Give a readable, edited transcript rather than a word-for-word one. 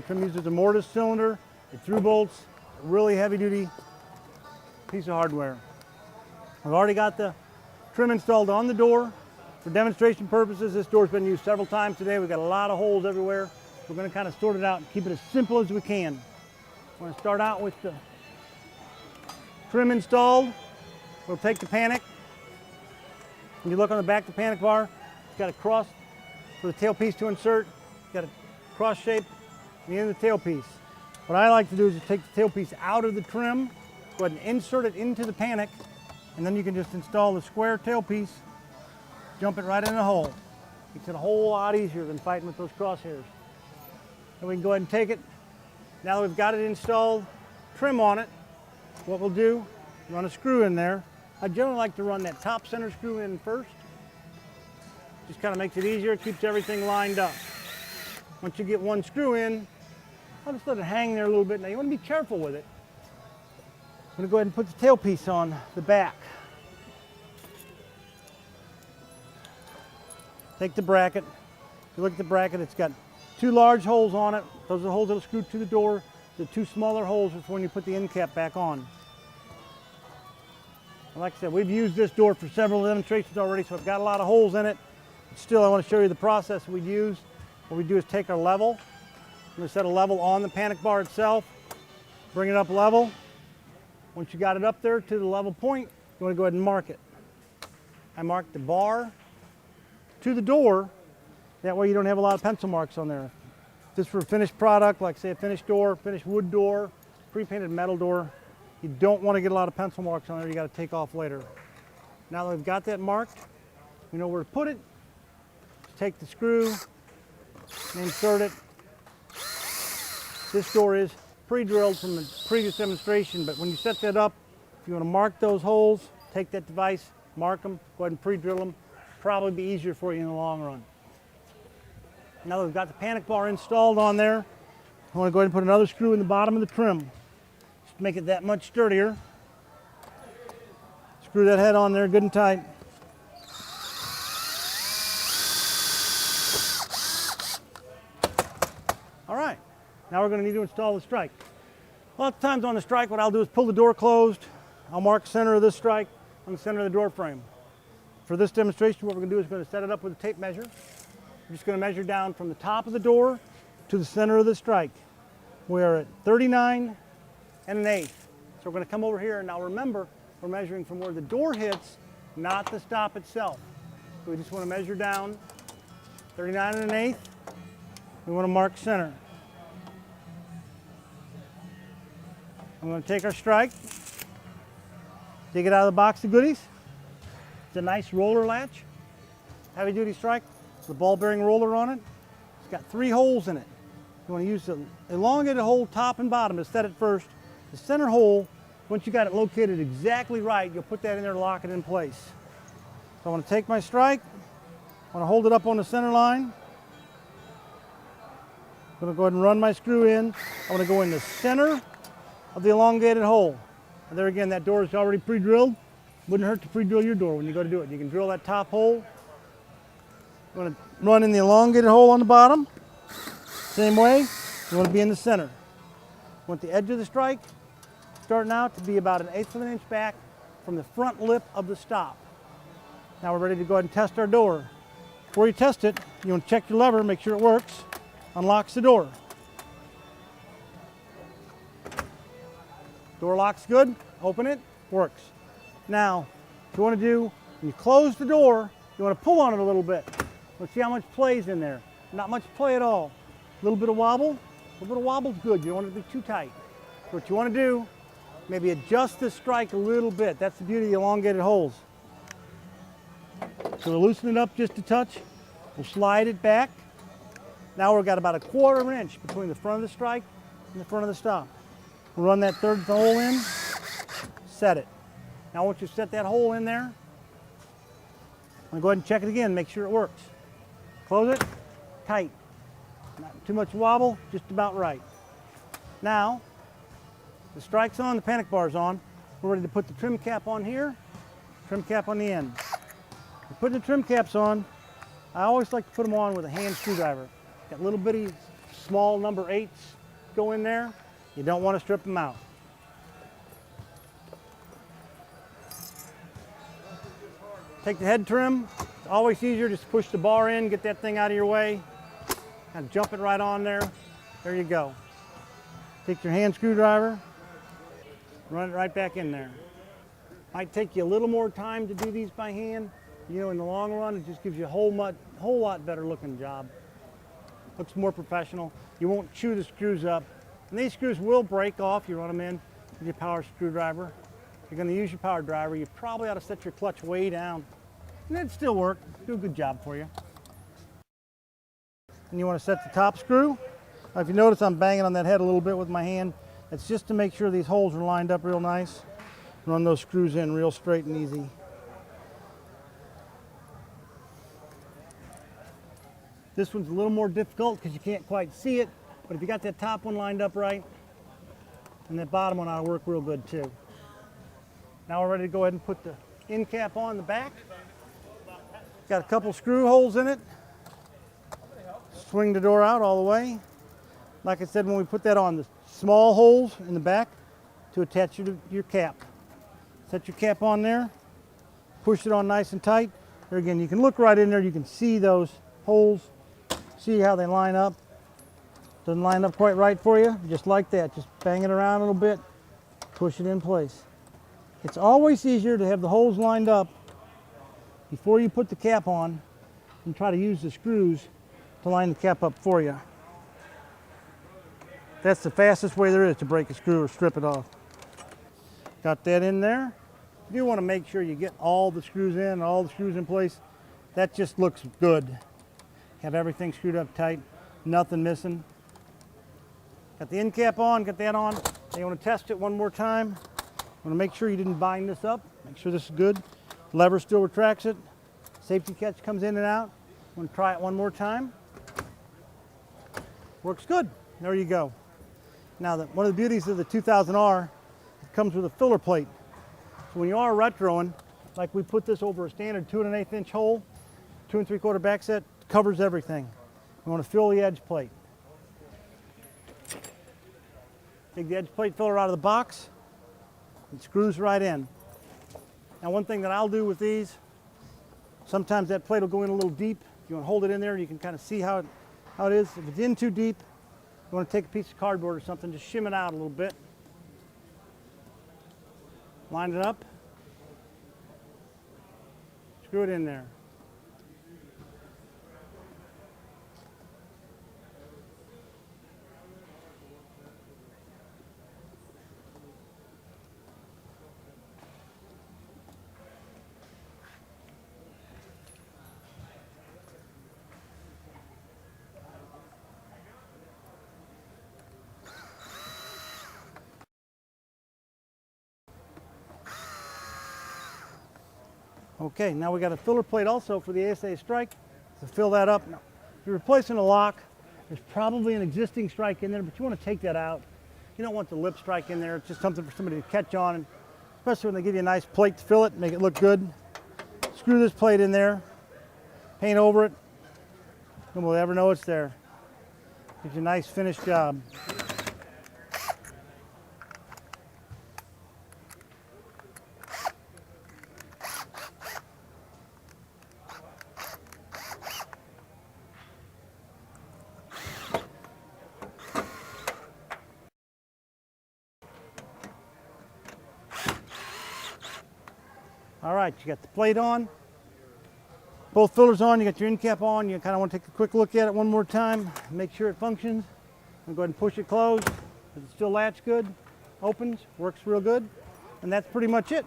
Trim uses a mortise cylinder, a through bolts, a really heavy duty piece of hardware. I've already got the trim installed on the door. For demonstration purposes, this door's been used several times today. We've got a lot of holes everywhere. We're going to kind of sort it out and keep it as simple as we can. We're going to start out with the trim installed. We'll take the panic. When you look on the back of the panic bar, it's got a cross for the tailpiece to insert. It's got a cross shape at the end of the tailpiece. What I like to do is just take the tailpiece out of the trim, go ahead and insert it into the panic, and then you can just install the square tailpiece, jump it right in the hole. Makes it a whole lot easier than fighting with those crosshairs. And we can go ahead and take it. Now that we've got it installed, trim on it, what we'll do, run a screw in there. I generally like to run that top center screw in first. Just kind of makes it easier, keeps everything lined up. Once you get one screw in, I'll just let it hang there a little bit. Now you want to be careful with it. I'm going to go ahead and put the tailpiece on the back. Take the bracket. If you look at the bracket, it's got two large holes on it. Those are the holes that will screw to the door. The two smaller holes is when you put the end cap back on. And like I said, we've used this door for several demonstrations already, so I've got a lot of holes in it. But still, I want to show you the process we use. What we do is take our level. I'm going to set a level on the panic bar itself. Bring it up level. Once you got it up there to the level point, you want to go ahead and mark it. I marked the bar to the door. That way you don't have a lot of pencil marks on there. Just for a finished product, like say a finished door, finished wood door, pre-painted metal door, you don't want to get a lot of pencil marks on there. You got to take off later. Now that we've got that marked, we know where to put it. Take the screw and insert it. This door is pre-drilled from the previous demonstration, but when you set that up, if you want to mark those holes, take that device, mark them, go ahead and pre-drill them. Probably be easier for you in the long run. Now that we've got the panic bar installed on there, I want to go ahead and put another screw in the bottom of the trim. Just to make it that much sturdier. Screw that head on there good and tight. All right, now we're going to need to install the strike. A lot of times on the strike, what I'll do is pull the door closed. I'll mark the center of this strike on the center of the door frame. For this demonstration, what we're going to do is we're going to set it up with a tape measure. We're just going to measure down from the top of the door to the center of the strike. We're at 39 1/8. So we're going to come over here, and now remember, we're measuring from where the door hits, not the stop itself. So we just want to measure down 39 1/8. We want to mark center. I'm going to take our strike, take it out of the box of goodies. It's a nice roller latch, heavy duty strike, with a ball bearing roller on it. It's got 3 holes in it. You want to use the elongated hole top and bottom to set it first. The center hole, once you got it located exactly right, you'll put that in there to lock it in place. So I want to take my strike, I want to hold it up on the center line. I'm going to go ahead and run my screw in. I want to go in the center of the elongated hole. And there again, that door is already pre-drilled. Wouldn't hurt to pre-drill your door when you go to do it. You can drill that top hole. You want to run in the elongated hole on the bottom. Same way, you want to be in the center. You want the edge of the strike starting out to be about 1/8 of an inch back from the front lip of the stop. Now we're ready to go ahead and test our door. Before you test it, you want to check your lever, make sure it works. Unlocks the door. Door lock's good, open it, works. Now, what you want to do, when you close the door, you want to pull on it a little bit. Let's see how much play's in there. Not much play at all. A little bit of wobble. A little bit of wobble's good. You don't want it to be too tight. So what you want to do, maybe adjust the strike a little bit. That's the beauty of the elongated holes. So we'll loosen it up just a touch. We'll slide it back. Now we've got about 1/4 of an inch between the front of the strike and the front of the stop. We'll run that third hole in, set it. Now once you set that hole in there, I'm going to go ahead and check it again, make sure it works. Close it, tight. Not too much wobble, just about right. Now, the strike's on, the panic bar's on. We're ready to put the trim cap on here, trim cap on the end. Putting the trim caps on, I always like to put them on with a hand screwdriver. Got little bitty small number 8s go in there. You don't want to strip them out. Take the head trim. It's always easier just to push the bar in, get that thing out of your way. Kind of jump it right on there. There you go. Take your hand screwdriver, run it right back in there. Might take you a little more time to do these by hand. You know, in the long run, it just gives you a whole lot better looking job. Looks more professional. You won't chew the screws up. And these screws will break off. You run them in with your power screwdriver. If you're going to use your power driver, you probably ought to set your clutch way down. And it'd still work. Do a good job for you. And you want to set the top screw. Now, if you notice, I'm banging on that head a little bit with my hand. It's just to make sure these holes are lined up real nice. Run those screws in real straight and easy. This one's a little more difficult because you can't quite see it, but if you got that top one lined up right, and that bottom one ought to work real good too. Now we're ready to go ahead and put the end cap on the back. Got a couple screw holes in it. Swing the door out all the way. Like I said, when we put that on, the small holes in the back to attach your cap. Set your cap on there, push it on nice and tight. There again, you can look right in there, you can see those holes, see how they line up. Doesn't line up quite right for you, just like that. Just bang it around a little bit, push it in place. It's always easier to have the holes lined up before you put the cap on and try to use the screws to line the cap up for you. That's the fastest way there is to break a screw or strip it off. Got that in there. You do want to make sure you get all the screws in, all the screws in place. That just looks good. Have everything screwed up tight, nothing missing. Got the end cap on, got that on. Now you want to test it one more time. You want to make sure you didn't bind this up. Make sure this is good. Lever still retracts it. Safety catch comes in and out. You want to try it one more time. Works good. There you go. Now, one of the beauties of the 2000R, it comes with a filler plate. So when you are retroing, like we put this over a standard 2 1/8 inch hole, 2 3/4 back set, covers everything. You want to fill the edge plate. Take the edge plate filler out of the box, it screws right in. Now, one thing that I'll do with these, sometimes that plate will go in a little deep. You want to hold it in there, you can kind of see how it is. If it's in too deep, you want to take a piece of cardboard or something, just shim it out a little bit. Line it up. Screw it in there. Okay, now we got a filler plate also for the ASA strike to fill that up. Now, if you're replacing a lock, there's probably an existing strike in there, but you want to take that out. You don't want the lip strike in there. It's just something for somebody to catch on, and especially when they give you a nice plate to fill it, make it look good. Screw this plate in there, paint over it, no one will ever know it's there. Gives you a nice finished job. All right, you got the plate on, both fillers on, you got your end cap on. You kind of want to take a quick look at it one more time, make sure it functions. I'm going to go ahead and push it closed. Does it still latch good? Opens, works real good. And that's pretty much it.